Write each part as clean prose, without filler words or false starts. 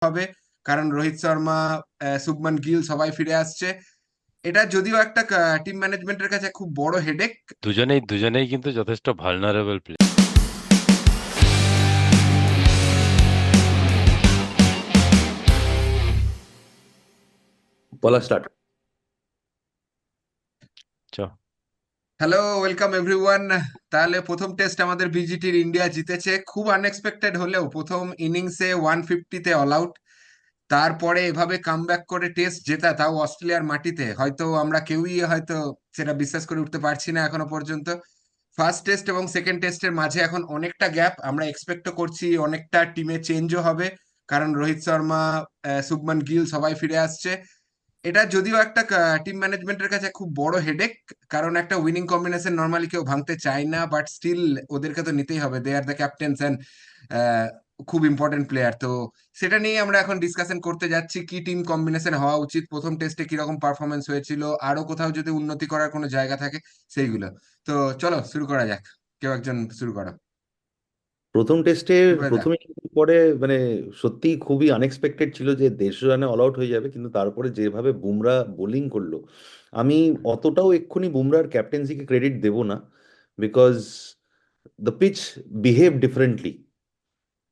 হবে, কারণ রোহিত শর্মা, শুভমান গিল সবাই ফিরে আসছে। এটা যদিও একটা টিম ম্যানেজমেন্টের কাছে খুব বড় হেডেক। দুজনেই দুজনেই কিন্তু যথেষ্ট ভালনারেবল প্লেয়ার। বলা স্টার্ট। Hello, welcome everyone. তাহলে প্রথম টেস্ট আমাদের বিজিটির ইন্ডিয়া জিতেছে, খুব আনএক্সপেক্টেড হলেও প্রথম ইনিংসে 150-তে অল আউট। তারপরে এভাবে কামব্যাক করে টেস্ট জেতা, তাও অস্ট্রেলিয়ার মাটিতে, হয়তো আমরা কেউই হয়তো সেটা বিশ্বাস করে উঠতে পারছি না এখনো পর্যন্ত। ফার্স্ট টেস্ট এবং সেকেন্ড টেস্টের মাঝে এখন অনেকটা গ্যাপ, আমরা এক্সপেক্টও করছি অনেকটা টিমে চেঞ্জও হবে, কারণ রোহিত শর্মা, শুভমান গিল সবাই ফিরে আসছে। এটা যদিও একটা টিম ম্যানেজমেন্টের কাছে খুব বড় হেডেক, কারণ একটা উইনিং কম্বিনেশন নর্মালি কেউ ভাঙতে চায় না, বাট স্টিল ওদেরকে তো নিতেই হবে, দে আর দ্য ক্যাপ্টেন্স অ্যান্ড খুব ইম্পর্টেন্ট প্লেয়ার। তো সেটা নিয়ে আমরা এখন ডিসকাশন করতে যাচ্ছি, কি টিম কম্বিনেশন হওয়া উচিত, প্রথম টেস্টে কিরকম পারফরমেন্স হয়েছিল, আরো কোথাও যদি উন্নতি করার কোনো জায়গা থাকে সেইগুলো। তো চলো শুরু করা যাক, কেউ একজন শুরু করো। প্রথম টেস্টের শুভ্রতা। প্রথম innings পরে মানে সত্যি খুবই আনএক্সপেক্টেড ছিল যে 150 রানে অল আউট হয়ে যাবে, কিন্তু তারপরে যেভাবে বুমরা বোলিং করলো, আমি অতটাও এক্ষুনি বুমরার ক্যাপ্টেন্সিকে ক্রেডিট দেব না। Because the pitch behave differently.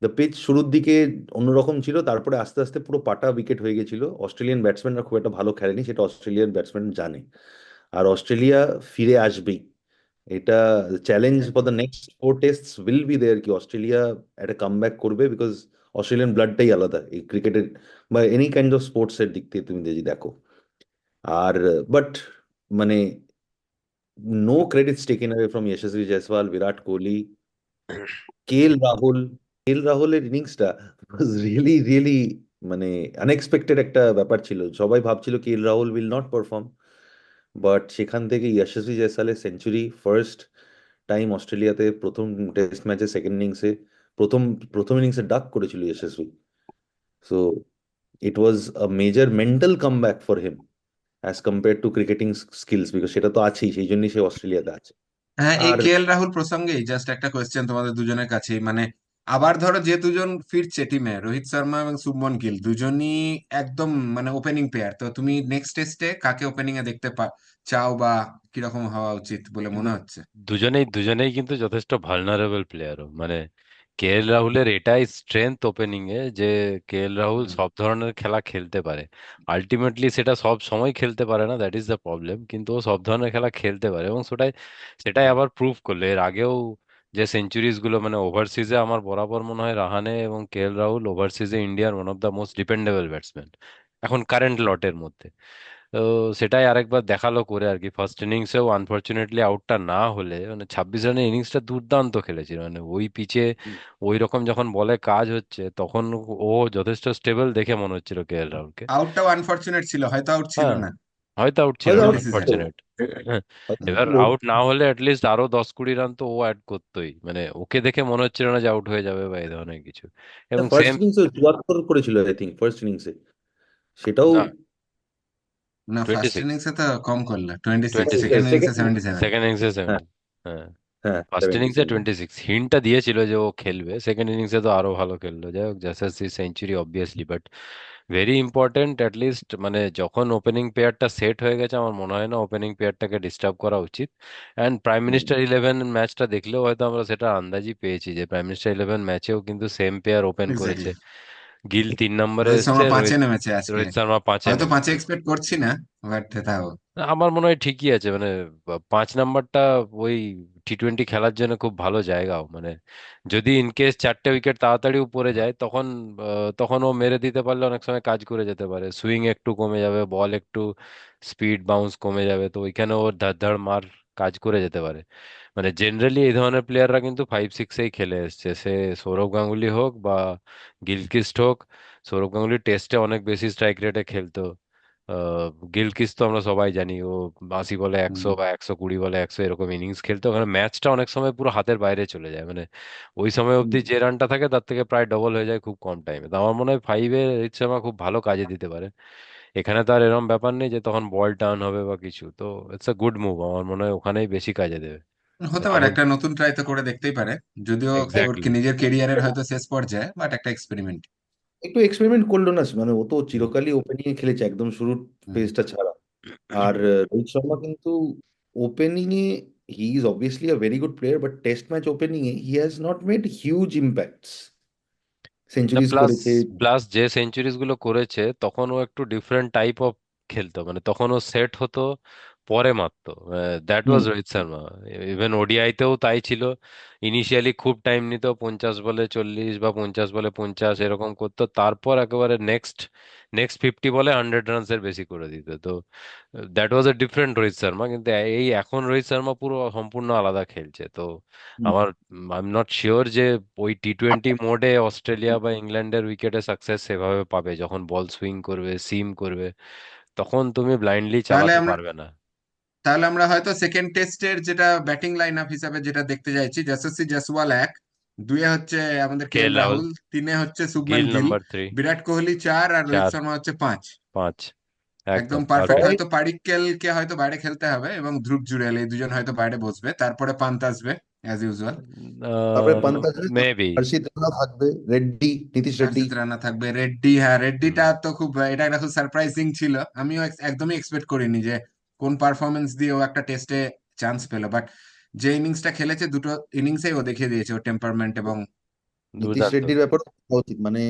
The pitch শুরুর দিকে অন্যরকম ছিল, তারপরে আস্তে আস্তে পুরো পাটা উইকেট হয়ে গেছিল। অস্ট্রেলিয়ান ব্যাটসম্যানরা খুব একটা ভালো খেলেনি, সেটা অস্ট্রেলিয়ান ব্যাটসম্যান জানে। আর অস্ট্রেলিয়া ফিরে আসবেই। এটা challenge for the next 4 tests will be there, কি অস্ট্রেলিয়া একটা কামব্যাক করবে। বিকজ অস্ট্রেলিয়ান ব্লাডটাই আলাদা এই ক্রিকেটের বা এনি কাইন্ড অফ স্পোর্টস এর দিক থেকে তুমি যদি দেখো। আর বাট মানে no credits taken away from Yashasvi Jaiswal, Virat Kohli, K L রাহুলের ইনিংসটা ওয়াজ রিয়েলি রিয়েলি মানে আনএক্সপেক্টেড একটা ব্যাপার ছিল। সবাই ভাবছিল K L Rahul will not perform, but সেখান থেকে যশস্বী জয়সওয়ালের সেঞ্চুরি, ফার্স্ট টাইম অস্ট্রেলিয়াতে প্রথম টেস্ট ম্যাচে সেকেন্ড ইনিংসে প্রথম প্রথম ইনিংসে ডাক করেছিল Yashasvi. So it was a major mental comeback for him as compare to cricketing skills, because সেটা তো আছেই, সেই জন্যই সে অস্ট্রেলিয়াতে আছে। হ্যাঁ, এই আর কে এল রাহুল প্রসঙ্গেই জাস্ট একটা কোয়েশ্চেন তোমাদের দুজনের কাছেই, মানে আবার ধরো যে দুজন ফিরছে টিমে, রোহিত শর্মা এবং শুভমন গিল, দুজনই একদম মানে ওপেনিং প্লেয়ার, তো তুমি নেক্সট টেস্টে কাকে ওপেনিং এ দেখতে চাও, বা কিরকম হওয়া উচিত বলে মনে হচ্ছে? দুজনেই কিন্তু যথেষ্ট ভালনারেবল প্লেয়ারও, মানে কে এল রাহুলের এটাই স্ট্রেংথ ওপেনিং এ যে কে এল রাহুল হুম। সব ধরনের খেলা খেলতে পারে। আলটিমেটলি সেটা সব সময় খেলতে পারে না, দ্যাট ইজ দ্য প্রবলেম, কিন্তু ও সব ধরনের খেলা খেলতে পারে এবং সেটাই সেটাই আবার প্রুভ করলো এর আগেও। যে সেঞ্চুরিজ গুলো মানে ওভারসিজে আমার বরাবর মনে হয় রাহানে এবং কে এল রাহুল ওভারসিজে ইন্ডিয়ার one of the most dependable batsman এখন কারেন্ট লটের মধ্যে। তো সেটাই আরেকবার দেখালো করে আর কি, ফার্স্ট ইনিংসেও আনফরচুনেটলি আউটটা না হলে মানে 26 রানের ইনিংসটা দুর্দান্ত খেলেছিল, মানে ওই পিচে ওই রকম যখন বলে কাজ হচ্ছে তখন ও যথেষ্ট স্টেবল দেখে মনে হচ্ছিল কে এল রাহুলকে। আউটটাও আনফরচুনেট ছিল, হয়তো আউট ছিল হ্যাঁ, না হয়তো আউট ছিল হয়তো না, আউট টোয়েন্টি সিজনে। ছিল, আনফরচুনেট। হয়তো এবার ছিল। আউট না হলে অ্যাটলিস্ট আরো 10-20 রান তো ও অ্যাড করতোই, মানে ওকে দেখে মনে হচ্ছিল না যে আউট হয়ে যাবে বা এই ধরনের কিছু। এবং ফার্স্ট সেম ইনিংসে 74 করেছিল আই থিঙ্ক, ফার্স্ট ইনিংসে। সেটাও না, না, টোয়েন্টি ফার্স্ট সিক্স ইনিংসে তো কম করলো 26, টোয়েন্টি সেকেন্ড সিক্স ইনিংসে 77। সেকেন্ড ইনিংসে হ্যাঁ, 70। হ্যাঁ, হ্যাঁ, ফার্স্ট ইনিংসে 77। 26 হিন্টটা দিয়েছিল যে ও খেলবে, সেকেন্ড ইনিংসে তো আরো ভালো খেললো। যাই হোক, জাসাসি century obviously, but very important at least, মানে যখন ওপেনিং পেয়ারটা সেট হয়ে গেছে আমার মনে হয় না ওপেনিং পেয়ারটাকে ডিস্টার্ব করা উচিত। অ্যান্ড প্রাইম মিনিস্টার ইলেভেন ম্যাচটা দেখলেও হয়তো আমরা সেটা আন্দাজই পেয়েছি যে প্রাইম মিনিস্টার ইলেভেন ম্যাচেও কিন্তু সেম পেয়ার ওপেন এক্স্যাক্টলি। করেছে। গিল 3 নম্বরে রোহিত এসছে, শর্মা পাঁচে রোহিত নেমেছে আজকে, রোহিত শর্মা পাঁচে হয়তো পাঁচে নেমেছে। এক্সপেক্ট করছি না, বাট তাও। আমার মনে হয় ঠিকই আছে, মানে 5 নাম্বারটা ওই টি-20 খেলার জন্য খুব ভালো জায়গাও, মানে যদি ইনকেস 4টে উইকেট তাড়াতাড়ি উপরে যায় তখন তখন ও মেরে দিতে পারলে অনেক সময় কাজ করে যেতে পারে, সুইং একটু কমে যাবে, বল একটু স্পিড বাউন্স কমে যাবে, তো ওইখানে ওর ধার ধার মার কাজ করে যেতে পারে। মানে জেনারেলি এই ধরনের প্লেয়াররা কিন্তু 5-6-এই খেলে এসছে, সে সৌরভ গাঙ্গুলি হোক বা গিলক্রিস্ট হোক। সৌরভ গাঙ্গুলি টেস্টে অনেক বেশি স্ট্রাইক রেটে খেলতো। গিলক্রিস্ট তো আমরা সবাই জানি ও 80 বলে 100 বা 120 বলে 100 এরকম ইনিংস খেলতো, ওখানে ম্যাচটা অনেক সময় পুরো হাতের বাইরে চলে যায়, মানে ওই সময় অবধি যে রানটা থাকে তার থেকে প্রায় ডবল হয়ে যায় খুব কম টাইমে। তো আমার মনে হয় ফাইভে রোহিত শর্মা খুব ভালো কাজে দিতে পারে। এখানে তো আর এরকম ব্যাপার নেই যে তখন বল টার্ন হবে বা কিছু, তো ইটস আ গুড মুভ, আমার মনে হয় ওখানেই বেশি কাজে দেবে হতে পারে, রাহুল। একটা নতুন ট্রাই তো করে দেখতেই পারে, যদিও ওর কি এক্স্যাক্টলি। নিজের কেরিয়ারের হয়তো শেষ পর্যায়ে, বাট একটা এক্সপেরিমেন্ট। একটু এক্সপেরিমেন্ট করলো না, মানে ও তো হুম। চিরকালই ওপেনিং এ খেলেছে একদম শুরুর হুম। ফেজটা ছাড়া। আর রোহিত শর্মা কিন্তু opening A he is obviously a very good player, but test match opening A he has not made huge impacts. না, সেঞ্চুরিজ প্লাস করেছে। প্লাস যে সেঞ্চুরিজ গুলো করেছে তখন ও একটু ডিফারেন্ট টাইপ অফ খেলতো, মানে তখন ও সেট হতো, পরে মারতো। That was hmm. Rohit Sharma. Even ওডিআইতেও তাই ছিল। ইনিশিয়ালি খুব টাইম নিত, 50 বলে 40 বা 50 বলে 50 এরকম করতো, তারপর একেবারে নেক্সট নেক্সট 50 বলে 100 রানসের বেশি করে দিত। তো that was a different Rohit Sharma. কিন্তু এই এখন রোহিত শর্মা পুরো সম্পূর্ণ আলাদা খেলছে। তো হুম। আমার আই এম নট শিওর যে ওই টি20 মোডে অস্ট্রেলিয়া বা ইংল্যান্ডের উইকেটে সাকসেস সেভাবে পাবে, যখন বল সুইং করবে, সিম করবে, তখন তুমি ব্লাইন্ডলি তাহলে চালাতে আমরা পারবে না। তাহলে আমরা হয়তো সেকেন্ড টেস্টের যেটা ব্যাটিং লাইন আপ হিসাবে যেটা দেখতে চাইছি, যশস্বী জয়সওয়াল এক, দুয়ে হচ্ছে আমাদের কে কে এল রাহুল, রাহুল, তিনে হচ্ছে শুভমান গিল গিল, নাম্বার 3, বিরাট কোহলি চার, আর রোহিত 4, শর্মা হচ্ছে পাঁচ। 5, একদম একদম পারফেক্ট। পারফেক্ট। ছয়। হয়তো পারিক্কেলকে হয়তো বাইরে খেলতে হবে এবং ধ্রুব জুরেল, এই দুজন হয়তো বাইরে বসবে, তারপরে পান্ত আসবে অ্যাজ ইউজুয়াল। তারপরে পান্ত আসবে, মেবি। হর্ষিত রানা থাকবে, রেড্ডি, নীতিশ রেড্ডি। হর্ষিত রানা থাকবে, রেড্ডি, হ্যাঁ রেড্ডিটা তো খুব, এটা একটা খুব সারপ্রাইজিং ছিল। আমিও একদমই এক্সপেক্ট করিনি যে কোন পারফরমেন্স দিয়ে ও একটা টেস্টে চান্স পেলো, বাট যে ইনিংসটা খেলেছে দুটো ইনিংসেই ও দেখিয়ে দিয়েছে ওর টেম্পারমেন্ট এবং নীতিশ দুর্দান্ত। রেড্ডির ব্যাপারে উচিত, মানে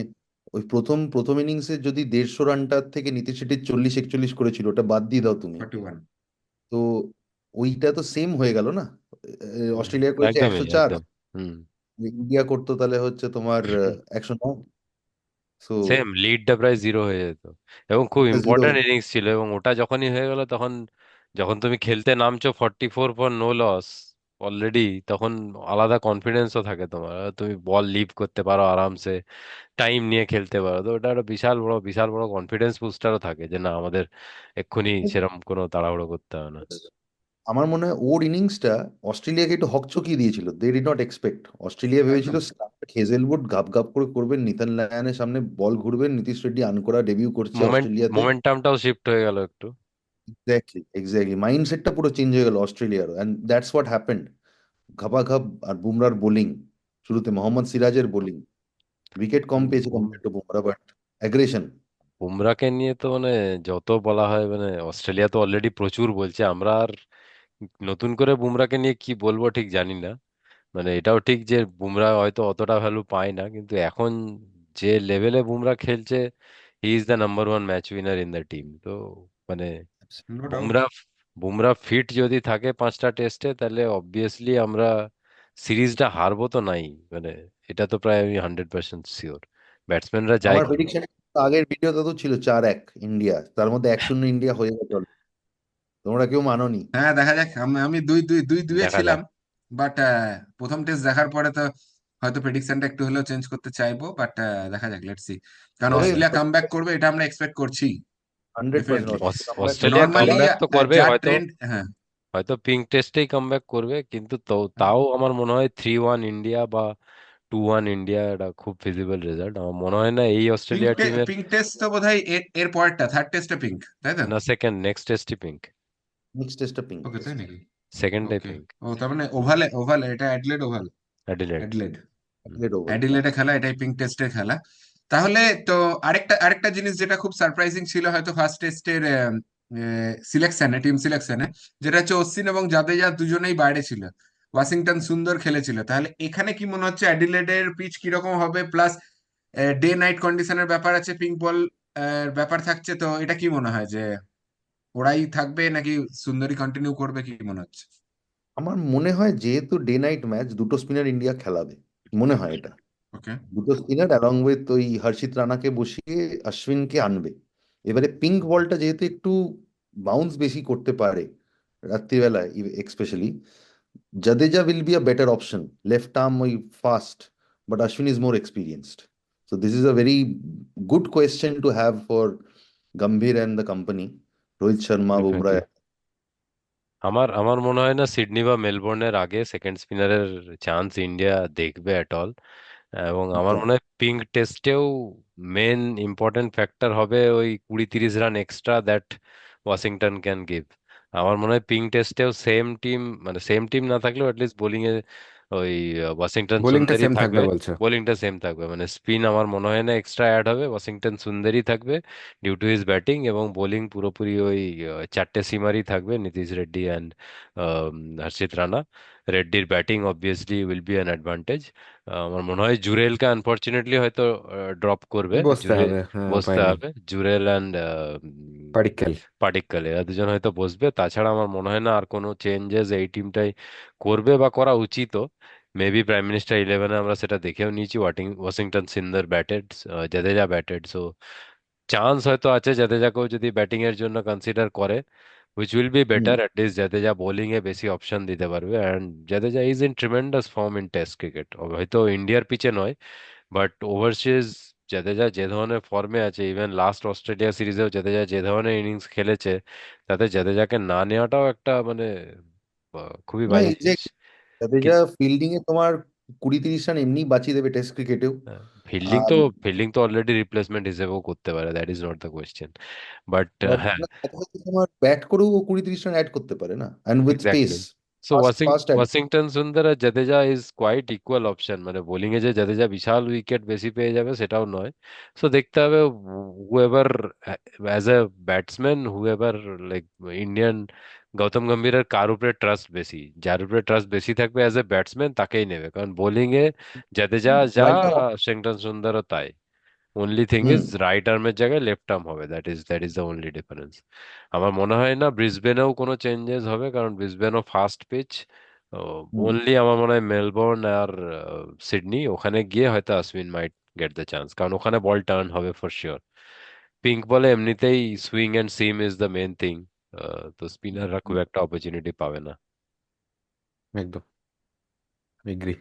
ওই প্রথম প্রথম ইনিংসে যদি 150 রানটার থেকে নীতিশ রেড্ডির 40-41 করেছিল, ওটা বাদ দিয়ে দাও তুমি, 41। তো ওইটা তো সেম হয়ে গেল না। অস্ট্রেলিয়া করেছে একদমই 104, একদম। হুম। ইন্ডিয়া করতো তাহলে হচ্ছে তোমার 109। সো সেম লিডটা প্রায় জিরো হয়ে যেত। এবং খুব জিরো। ইম্পর্ট্যান্ট ইনিংস ছিল, এবং ওটা যখনই হয়ে গেল তখন, যখন তুমি খেলতে নামছো 44 ফর নো লস অলরেডি, তখন আলাদা কনফিডেন্সও থাকে তোমার, আর তুমি বল লিভ করতে পারো আরামসে, টাইম নিয়ে খেলতে পারো। তো ওটা একটা বিশাল বড় কনফিডেন্স বুস্টারও থাকে, যে না আমাদের এক্ষুনি সেরকম কোনো তাড়াহুড়ো করতে হবে না। আমার মনে হয় ওর ইনিংসটা অস্ট্রেলিয়াকে একটু হকচকিয়ে দিয়েছিল, they did not expect. Australia ভেবেছিল একদম। হেজেলউড গাপ গাপ করে করবেন, নিথান লায়নের সামনে বল ঘুরবেন, নীতিশ রেড্ডি আনকোরা ডেবিউ করছে অস্ট্রেলিয়াতে। মোমেন্টামটাও শিফট হয়ে গেল একটু। এক্স্যাক্টলি, এক্স্যাক্টলি, মাইন্ডসেটটা পুরো চেঞ্জ হয়ে গেল অস্ট্রেলিয়ার, অ্যান্ড দ্যাটস হোয়াট হ্যাপেন্ড। ঘাপাঘাপ। আর বুমরার বোলিং, শুরুতে মোহাম্মদ সিরাজের বোলিং, উইকেট কম পেয়েছে compare to Bumrah, but aggression. বুমরাকে নিয়ে তো মানে যত বলা হয়, মানে অস্ট্রেলিয়া তো অলরেডি প্রচুর বলছে, আমরা আর নতুন করে বুমরাকে নিয়ে কি বলবো ঠিক জানি না। মানে এটাও ঠিক যে বুমরা হয়তো অতটা ভ্যালু পায় না, কিন্তু এখন যে লেভেলে বুমরা খেলছে, he is the number 1 match winner in the team. তো মানে no doubt. Bumrah Bumrah fit যদি থাকে 5টা টেস্টে, তাহলে অবভিয়াসলি আমরা সিরিজটা হারবো তো নাই, মানে এটা তো প্রায় আমি 100% শিওর। ব্যাটসম্যানরা যাই আমার করুক। প্রেডিকশন আগের ভিডিওতে তো ছিল 4-1 ইন্ডিয়া, তার মধ্যে 1-0 ইন্ডিয়া হয়ে গেছে already। তোমরা কেউ মানোনি। হ্যাঁ দেখা যাক, আমি দুই দুই দুই দুয়ে দেখা ছিলাম, যাক। বাট প্রথম টেস্ট দেখার পরে তো হয়তো প্রেডিকশনটা একটু হলেও চেঞ্জ করতে চাইবো, বাট দেখা যাক, লেটস সি। কারণ তবে অস্ট্রেলিয়া কামব্যাক করবে এটা আমরা এক্সপেক্ট করছি 100% ডেফিনেটলি। অস্ট্রেলিয়া কামব্যাক করবে। অস্ট্রেলিয়া নর্মালি কামব্যাক তো করবে যা হয়তো, ট্রেন্ড, হ্যাঁ। হয়তো পিঙ্ক টেস্টেই কামব্যাক করবে, কিন্তু তো হ্যাঁ। তাও আমার মনে হয় 3-1 ইন্ডিয়া বা 2-1 ইন্ডিয়া, এটা খুব ফিজিবল রেজাল্ট। আমার মনে হয় না এই অস্ট্রেলিয়া টিমের। পিঙ্ক টেস্ট তো বোধহয় এর পরেরটা, থার্ড টেস্টে পিঙ্ক, তাই তো? না, সেকেন্ড, নেক্সট টেস্টই পিঙ্ক। নেক্সট টেস্টটা পিঙ্ক ওকে, তাই টেস্ট। নাকি? সেকেন্ডে ওকে। পিঙ্ক। ও তার মানে ওভালে, ওভালে এটা অ্যাডলেড ওভাল। অ্যাডিলেড। অ্যাডলেড। অ্যাডিলেড ওভাল, হ্যাঁ। অ্যাডিলেডে খেলা, এটাই পিঙ্ক টেস্টের খেলা। তাহলে তো আরেকটা জিনিস যেটা খুব সারপ্রাইজিং ছিল হয়তো ফার্স্ট টেস্টের সিলেকশনে, টিম সিলেকশনে, যেটা হচ্ছে অশ্বিন এবং জাদেজা দুজনেই বাইরে ছিল, ওয়াশিংটন সুন্দর খেলেছিল। তাহলে এখানে কি মনে হচ্ছে অ্যাডিলেডের পিচ কিরকম হবে, প্লাস ডে নাইট কন্ডিশনের ব্যাপার আছে, পিঙ্ক বল ব্যাপার থাকছে, তো এটা কি মনে হয় যে ওরাই থাকবে নাকি সুন্দরী কন্টিনিউ করবে, কি মনে হচ্ছে? আমার মনে হয় যেহেতু ডে নাইট ম্যাচ, দুটো স্পিনার ইন্ডিয়া খেলাবে, মনে হয় এটা। ওকে। দুটো স্পিনার অ্যালং উইথ ওই হর্ষিত রানাকে বসিয়ে অশ্বিনকে আনবে। এবারে পিঙ্ক বলটা যেহেতু একটু বাউন্স বেশি করতে পারে রাত্রিবেলায়, especially Jadeja will be a better option, left arm ওই fast, but Ashwin is more experienced. So this is a very good question to have for Gambhir and the company, Rohit Sharma, Bumrah. Definitely. আমার মনে হয় না সিডনি বা মেলবোর্নের আগে সেকেন্ড স্পিনারের চান্স ইন্ডিয়া দেখবে at all. এবং আমার মনে হয় পিঙ্ক টেস্টেও মেন ইম্পর্টেন্ট ফ্যাক্টর হবে ওই 20-30 run extra that Washington can give. আমার মনে হয় পিঙ্ক টেস্টেও সেম টিম, মানে সেম টিম না থাকলেও অ্যাটলিস্ট বোলিং এ ওই ওয়াশিংটন বোলিংটা সুন্দরই সেম থাকবে থাকবে। বলছো? বোলিংটা সেম থাকবে, মানে স্পিন আমার মনে হয় না এক্সট্রা অ্যাড হবে, ওয়াশিংটন সুন্দরই থাকবে ডিউ টু হিজ ব্যাটিং, এবং বোলিং পুরোপুরি ওই চারটে সিমারই থাকবে, নীতিশ রেড্ডি অ্যান্ড হর্ষিত রানা। রেড্ডির batting obviously will be an advantage. আমার মনে হয় জুরেলকে আনফরচুনেটলি হয়তো ড্রপ করবে। বসতে জুরে হবে, হ্যাঁ, বসতে উপায় নেই। হবে, জুরেল অ্যান্ড পাডিক্কেল। পাডিক্কাল, এরা দুজন হয়তো বসবে। তাছাড়া আমার মনে হয় না আর কোনো চেঞ্জেস এই টিমটাই করবে বা করা উচিতও। মেবি প্রাইম মিনিস্টার ইলেভেনে আমরা সেটা দেখেও নিয়েছি, Washington Sundar batted, Jadeja batted, so chance হয়তো আছে জাদেজাকেও যদি ব্যাটিং এর জন্য কনসিডার করে, which will be hmm. Better. At least Jadeja bowling এ বেশি অপশন দিতে পারবে, and Jadeja is in tremendous form in test cricket. হয়তো ইন্ডিয়ার পিচে নয়, বাট ওভারসিজ জাদেজা যে ধরনের ফর্মে আছে, ইভেন লাস্ট অস্ট্রেলিয়া সিরিজেও জাদেজা যে ধরনের ইনিংস খেলেছে, তাতে জাদেজাকে না নেওয়াটাও একটা মানে খুবই না, বাজে জিনিস। এক্স্যাক্ট, জাদেজা ফিল্ডিং এ তোমার 20-30 রান এমনি বাঁচিয়ে দেবে টেস্ট ক্রিকেটেও। ফিল্ডিং আর তো ফিল্ডিং তো অলরেডি রিপ্লেসমেন্ট হিসেবেও করতে পারে, that is not the question, but but হ্যাঁ। সাথে সাথে তোমার ব্যাট করেও 20-30 রান অ্যাড করতে পারে না, and with pace, exactly. So fast fast add. Washington Sundar আর Jadeja is quite equal option, মানে বোলিং এ যে জাদেজা বিশাল উইকেট বেশি পেয়ে যাবে সেটাও নয়। সো দেখতে হবে however as a batsman, however like Indian Gautam গম্ভীরের কার উপরে ট্রাস্ট বেশি, যার উপরে ট্রাস্ট বেশি থাকবে অ্যাজ এ ব্যাটসম্যান তাকেই নেবে, কারণ বোলিং এ জাদেজা যা, রাইট। ওয়াশিংটন সুন্দরও তাই। Only thing hmm. Is right আর্মের জায়গায় লেফট আর্ম হবে, that is the only difference. আমার মনে হয় না ব্রিসবেনেও কোনো চেঞ্জেস হবে, কারণ ব্রিসবেনও ফাস্ট পিচ। হুম। অনলি আমার মনে হয় মেলবোর্ন আর সিডনি, ওখানে গিয়ে হয়তো Ashwin might get the chance, কারণ ওখানে বল টার্ন হবে ফর শিওর। পিঙ্ক বলে এমনিতেই swing and seam is the main thing, তো স্পিনাররা খুব একটা অপরচুনিটি পাবে না। একদম এগ্রি।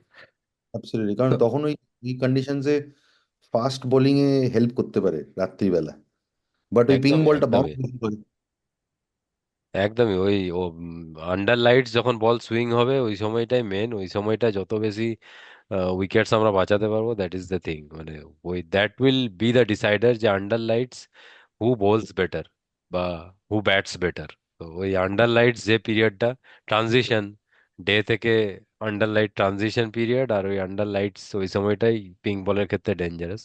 অ্যাবসলিউটলি, কারণ তো তখন ওই ওই কন্ডিশনসে ফাস্ট বোলিং এ হেল্প করতে পারে রাত্রিবেলা, বাট ওই পিঙ্ক একদমই বলটা বাউন্স একদমই একদমই ওই ও আন্ডার লাইটস যখন বল সুইং হবে ওই সময়টাই মেন, ওই সময়টা যত বেশি উইকেটস আমরা বাঁচাতে পারবো, দ্যাট ইজ দ্য থিং, মানে ওই that will be the decider যে আন্ডার লাইটস হু বোলস বেটার বা হু ব্যাটস বেটার। তো ওই আন্ডার লাইটস যে পিরিয়ডটা, ট্রানজিশন ডে থেকে আন্ডার লাইট ট্রানজিশন পিরিয়ড, আর ওই আন্ডার লাইটস ওই সময়টাই পিঙ্ক বলের ক্ষেত্রে ডেঞ্জারাস।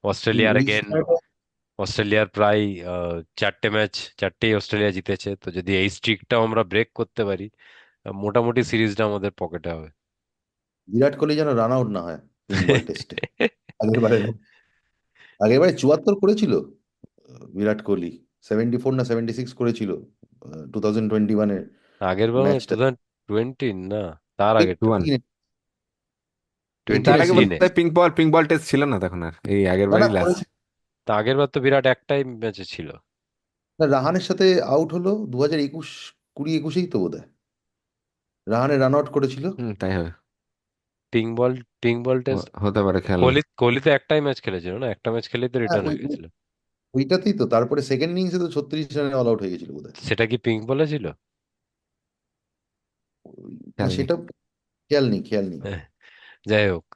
ওই অস্ট্রেলিয়ার ওই এগেন, সময়টা। অস্ট্রেলিয়ার প্রায় চারটে ম্যাচ চারটেই অস্ট্রেলিয়া জিতেছে, তো যদি এই স্ট্রিকটাও আমরা ব্রেক করতে পারি, মোটামুটি সিরিজটা আমাদের পকেটে হবে। বিরাট কোহলি যেন রান আউট না হয় পিঙ্ক বল টেস্টে। আগের বারে আগের বারে 74 করেছিল বিরাট কোহলি, 74 না 76 করেছিল 2021-এর আগের বার মানে টু ম্যাচটা। থাউজেন্ড টোয়েন্টি না, তার আগেরটা, 21। টোয়েন্টি তার আগে এইটিনে। বোধহয় পিঙ্ক বল টেস্ট ছিল না তখন, আর এই আগের না না বারই লাস্ট। করেছিল। তা আগের বার তো বিরাট একটাই ম্যাচে ছিল। না, রাহানের সাথে আউট হলো 2021, 20-21-এই তো বোধহয় রাহানে রান আউট করেছিল। হুম, তাই হবে। পিঙ্ক বল, পিঙ্ক বল টেস্ট। হতে পারে, খেয়াল নেই। কোহলি কোহলি তো একটাই ম্যাচ খেলেছিল না, একটা ম্যাচ খেলেই তো হ্যাঁ, রিটার্ন হয়ে গেছিল। ওইটাতেই তো তারপরে সেকেন্ড ইনিংসে তো 36 রানে অল আউট হয়ে গেছিল বোধহয়। সেটা কি পিঙ্ক বলে ছিল? না, খেয়াল নেই। সেটা খেয়াল নেই, খেয়াল নেই। হ্যাঁ, যাই হোক।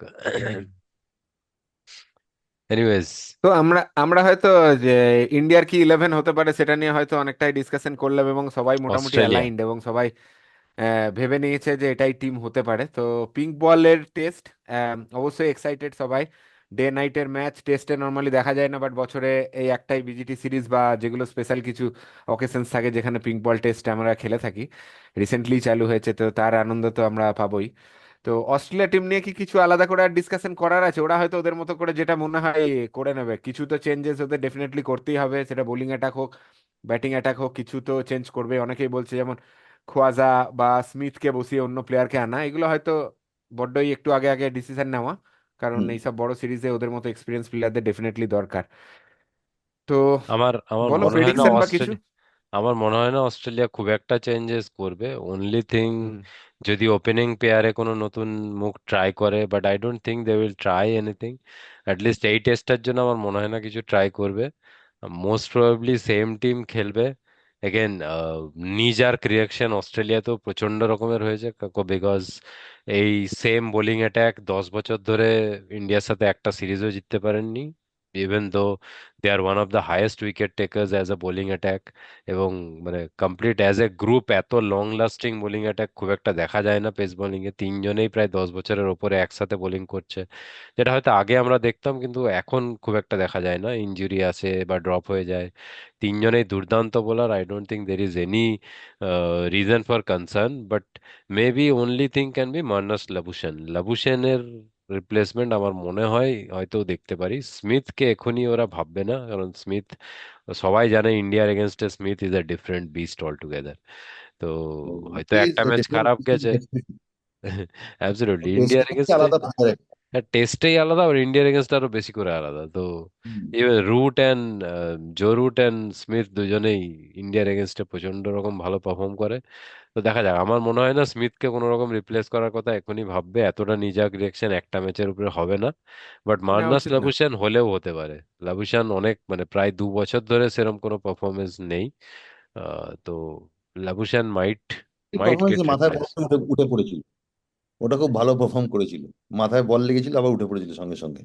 এনিওয়েজ, তো আমরা আমরা হয়তো যে ইন্ডিয়ার কি 11 হতে পারে সেটা নিয়ে হয়তো অনেকটাই ডিসকাশন করলাম, এবং সবাই মোটামুটি অস্ট্রেলিয়া। অ্যালাইন্ড, এবং সবাই ভেবে নিয়েছে যে এটাই টিম হতে পারে। তো পিঙ্ক বলের টেস্ট অবশ্যই এক্সাইটেড সবাই। ডে নাইটের ম্যাচ টেস্টে নর্মালি দেখা যায় না, বাট বছরে এই একটাই বিজিটি সিরিজ বা যেগুলো স্পেশাল কিছু অকেশনস থাকে যেখানে পিঙ্ক বল টেস্ট আমরা খেলে থাকি, রিসেন্টলি চালু হয়েছে, তো তার আনন্দ তো আমরা পাবোই। তো অস্ট্রেলিয়া টিম নিয়ে কি কিছু আলাদা করে আর ডিসকাশন করার আছে? ওরা হয়তো ওদের মতো করে যেটা মনে হয় করে নেবে, কিছু তো চেঞ্জেস ওদের ডেফিনেটলি করতেই হবে, সেটা বোলিং অ্যাটাক হোক ব্যাটিং অ্যাটাক হোক, কিছু তো চেঞ্জ করবে। অনেকেই বলছে যেমন খোয়াজা বা স্মিথকে বসিয়ে অন্য প্লেয়ারকে আনা, এগুলো হয়তো বড্ডই একটু আগে আগে ডিসিশন নেওয়া, কারণ হুম। এইসব বড় সিরিজে ওদের মতো এক্সপিরিয়েন্স প্লেয়ারদের ডেফিনেটলি দরকার। তো আমার আমার বলো মনে হয় না প্রেডিকশন বা কিছু। অস্ট্রেলিয়া, আমার মনে হয় না অস্ট্রেলিয়া খুব একটা চেঞ্জেস করবে। Only thing, hmm. যদি ওপেনিং পেয়ারে কোনো নতুন মুখ ট্রাই করে, but I don't think they will try anything. At least এই টেস্টের জন্য আমার মনে হয় না কিছু ট্রাই করবে। মোস্ট প্রবাবলি সেম টিম খেলবে। এগেন নিজ আর ক্রিয়েশন অস্ট্রেলিয়া তো প্রচন্ড রকমের হয়েছে, বিকজ এই সেম বোলিং অ্যাটাক 10 বছর ধরে ইন্ডিয়ার সাথে একটা সিরিজও জিততে পারেননি, even though they are one of the highest wicket takers as a bowling attack, এবং মানে কমপ্লিট অ্যাজ এ গ্রুপ এত লং লাস্টিং বোলিং অ্যাটাক খুব একটা দেখা যায় না পেস বোলিং এ। তিনজনেই প্রায় 10 বছরের ওপরে একসাথে বোলিং করছে, যেটা হয়তো আগে আমরা দেখতাম কিন্তু এখন খুব একটা দেখা যায় না, ইনজুরি আসে বা ড্রপ হয়ে যায়। তিনজনেই দুর্দান্ত bowler, I don't think there is any reason for concern, but maybe only thing can be Marnus Labuschagne. লাবুশেনের রিপ্লেসমেন্ট আমার মনে হয় হয়তো দেখতে পারি। স্মিথকে এখনই ওরা ভাববে না, কারণ স্মিথ, সবাই জানে ইন্ডিয়ার এগেনস্টে Smith is a different beast all together. তো হয়তো He is একটা a ম্যাচ different খারাপ species, গেছে। definitely. অ্যাবসলিউটলি টেস্টে ইন্ডিয়ার হচ্ছে এগেনস্টে, আলাদা player একটা। টেস্টেই আলাদা আর ইন্ডিয়ার এগেনস্ট আরো বেশি করে আলাদা। তো hmm. Even Root and Joe Root and Smith দুজনেই ইন্ডিয়ার এগেনস্টে প্রচন্ড রকম ভালো পারফর্ম করে। তো দেখা যাক, আমার মনে হয় না স্মিথকে কোনো রকম রিপ্লেস করার কথা এখনই ভাববে, এতটা নিজাক রিয়েকশন একটা ম্যাচের উপরে হবে না। বাট নেওয়া মার্নাস উচিত না। লাবুশান হলেও হতে পারে। লাবুশান অনেক মানে প্রায় 2 বছর ধরে সেরকম কোনো পারফরমেন্স নেই। তো লাবুশান মাইট এই মাইট পারফরমেন্স গেট মাথায় বল রিপ্লেস। উঠে উঠে পড়েছিল, ওটা খুব ভালো পারফর্ম করেছিল। মাথায় বল লেগেছিল আবার উঠে পড়েছিল সঙ্গে সঙ্গে।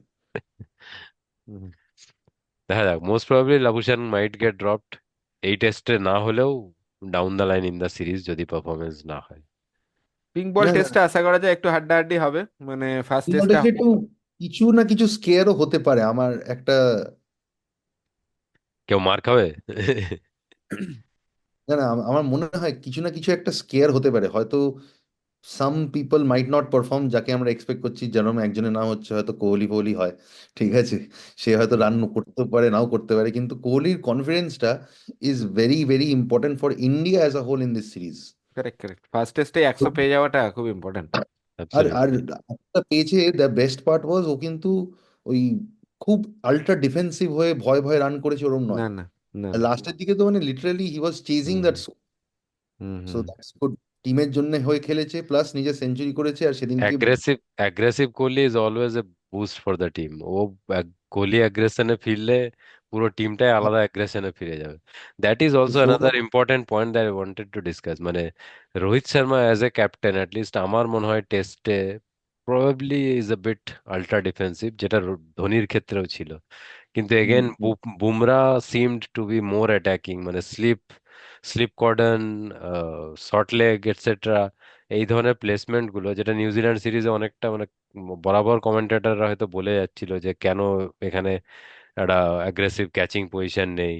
দেখা যাক, most probably Labuschagne might get dropped এই টেস্টে না হলেও down the line in the series যদি পারফরমেন্স না হয়। পিঙ্ক বল না, টেস্টটা আশা করা যায় একটু হাড্ডাহাড্ডি হবে, মানে ফার্স্ট টেস্টটা। বাংলাদেশে একটু কিছু না কিছু স্কেয়ারও হতে পারে আমার একটা। কেউ মার খাবে। না না, আমার মনে হয় কিছু না কিছু একটা স্কেয়ার হতে পারে হয়তো। Some people might not perform, যাকে আমরা এক্সপেক্ট করছি, যেরকম একজনের নাম হচ্ছে হয়তো কোহলি। কোহলি হয়, ঠিক আছে, সে হয়তো রান করতে পারে নাও করতে পারে, কিন্তু কোহলির কনফিডেন্সটা is very very important for India as a whole in this series. Correct, correct, first টেস্টে 100 পেয়ে যাওয়াটা খুব ইম্পর্টেন্ট। আর আর অ্যাবসলিউটলি। একটা পেয়েছে, দ্য বেস্ট পার্ট ওয়াজ ও কিন্তু ওই খুব আল্ট্রা ডিফেন্সিভ হয়ে ভয় ভয় রান করেছে ওরম না, নয়। না, না। লাস্টের দিকে তো মানে literally he was chasing hmm that. Hmm, so hmm. That's good. টিমের জন্য হয়ে খেলেছে, প্লাস নিজে সেঞ্চুরি করেছে, আর সেদিনকে aggressive aggressive Kohli is always a boost for the team. ও কোহলি অ্যাগ্রেশনে ফিরলে পুরো টিমটাই আলাদা অ্যাগ্রেশনে ফিরে যাবে। That is also another Sourav. Important point that I wanted to discuss. মানে Rohit Sharma as a captain at least আমার মনে হয় টেস্টে probably is a bit ultra defensive, যেটা ধোনির ক্ষেত্রেও ছিল। কিন্তু hmm, again hmm, Bumrah seemed to be more attacking, মানে slip slip cordon, short leg etcetera, এই ধরনের প্লেসমেন্ট গুলো, যেটা নিউজিল্যান্ড সিরিজে অনেকটা মানে বরাবর কমেন্টেটররা হয়তো বলে যাচ্ছিল যে কেন এখানে একটা অ্যাগ্রেসিভ ক্যাচিং পজিশন নেই।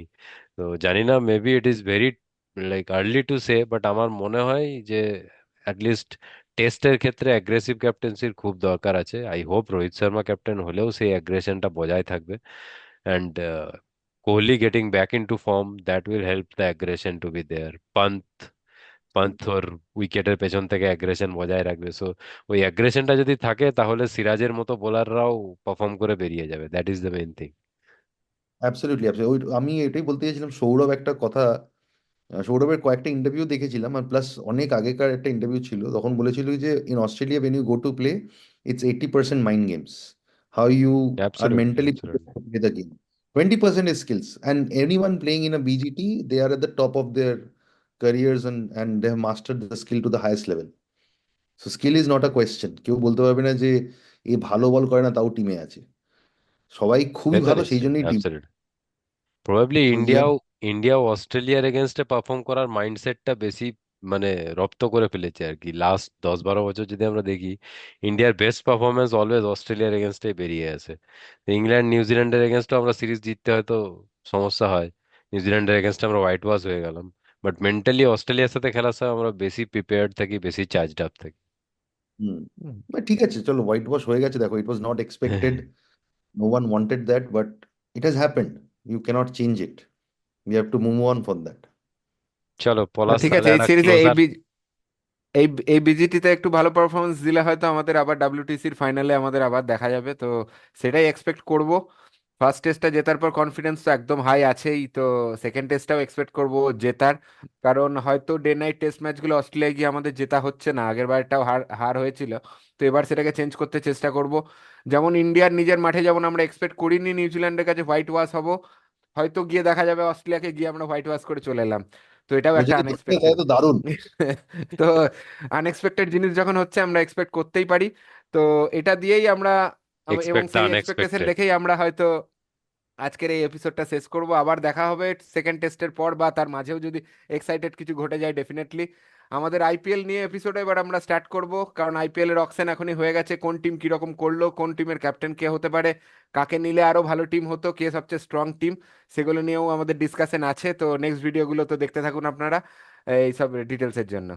তো জানি না, maybe it is very like early to say, but আমার মনে হয় যে অ্যাটলিস্ট টেস্টের ক্ষেত্রে অ্যাগ্রেসিভ ক্যাপ্টেন্সির খুব দরকার আছে। I hope Rohit Sharma captain হলেও সেই অ্যাগ্রেশনটা বজায় থাকবে, and Kohli getting back into form, that will help the aggression to be there. Pant Pant ওর উইকেটের পেছন থেকে অ্যাগ্রেশন বজায় রাখবে। সো ওই অ্যাগ্রেশনটা যদি থাকে তাহলে সিরাজের মতো বোলাররাও পারফর্ম করে বেরিয়ে যাবে, that is the main thing. Absolutely absolutely. আমি এটাই বলতে চাইছিলাম, সৌরভ একটা কথা, সৌরভের কয়েকটা ইন্টারভিউ দেখেছিলাম, আর প্লাস অনেক আগেকার একটা ইন্টারভিউ ছিল, তখন বলেছিল যে in Australia when you go to play, it's 80% mind games, how you are absolutely, mentally absolutely. Play the game. 20% is skills, and anyone playing in a BGT, they are at the top of their careers, and they have mastered the skill to the highest level. So skill is not a question. কেউ বলতে পারবে না যে এ ভালো বল করে না তাও টিমে আছে। সবাই সে খুবই তো ভালো, সেই নিশ্চয়ই, জন্যই team. Absolutely. Probably so you have. ইন্ডিয়াও অস্ট্রেলিয়ার এগেনস্টে পারফর্ম করার মাইন্ডসেটটা বেশি মানে রপ্ত করে ফেলেছে আর কি। লাস্ট 10-12 বছর যদি আমরা দেখি, ইন্ডিয়ার বেস্ট পারফরমেন্স অলওয়েজ অস্ট্রেলিয়ার এগেনস্টে বেরিয়ে আসে। তো ইংল্যান্ড নিউজিল্যান্ডের এগেনস্টও আমরা সিরিজ জিততে হয়তো সমস্যা হয়, নিউজিল্যান্ডের এগেনস্টে আমরা হোয়াইট ওয়াশ হয়ে গেলাম, বাট মেন্টালি অস্ট্রেলিয়ার সাথে খেলার সময় আমরা বেশি প্রিপেয়ার্ড থাকি, বেশি চার্জড আপ থাকি। হুম। বাট ঠিক আছে, চলো, হোয়াইট ওয়াশ হয়ে গেছে, দেখো, it was not expected, no one wanted that, but it has happened. You can't change it, we have to move on for that. চলো পলাশ, ঠিক আছে, তাহলে এই একটা সিরিজে ক্লোজার। এই এই বিজিটিতে একটু ভালো পারফরমেন্স দিলে হয়তো আমাদের আবার ডাব্লিউটিসির ফাইনালে আমাদের আবার দেখা যাবে, তো সেটাই এক্সপেক্ট করব। ফার্স্ট টেস্টটা জেতার পর কনফিডেন্স তো একদম হাই আছেই, তো সেকেন্ড টেস্টটাও এক্সপেক্ট করব জেতার। কারণ হয়তো ডে নাইট টেস্ট ম্যাচগুলো অস্ট্রেলিয়ায় গিয়ে আমাদের জেতা হচ্ছে না, আগের বারটাও হার হার হয়েছিল। তো এবার সেটাকে চেঞ্জ করতে চেষ্টা করব। যেমন ইন্ডিয়ার নিজের মাঠে যেমন আমরা এক্সপেক্ট করিনি নিউজিল্যান্ডের কাছে হোয়াইট ওয়াশ হব, হয়তো গিয়ে দেখা যাবে অস্ট্রেলিয়াকে গিয়ে আমরা হোয়াইট ওয়াশ করে চলে এলাম। তো এটাও একটা যদি ঘটে আনএক্সপেক্টেড। তাহলে তো দারুণ। তো আনএক্সপেক্টেড জিনিস যখন হচ্ছে আমরা এক্সপেক্ট করতেই পারি। তো এটা দিয়েই আমরা এবং এক্সপেক্ট দ্য সেই এক্সপেকটেশন আনএক্সপেক্টেড। রেখেই আমরা হয়তো আজকের এই এপিসোডটা শেষ করব। আবার দেখা হবে সেকেন্ড টেস্টের পর, বা তার মাঝেও যদি এক্সাইটেড কিছু ঘটে যায় ডেফিনেটলি। আমাদের আইপিএল নিয়ে এপিসোড এবার আমরা স্টার্ট করব, কারণ আইপিএল এর অকশন এখনই হয়ে গেছে। কোন টিম কিরকম করলো, কোন টিমের ক্যাপ্টেন কে হতে পারে, কাকে নিলে আরো ভালো টিম হতো, কে সবচেয়ে স্ট্রং টিম, সেগুলো নিয়েও আমাদের ডিসকাশন আছে। তো নেক্সট ভিডিওগুলো তো দেখতে থাকুন আপনারা এইসব ডিটেলসের জন্য।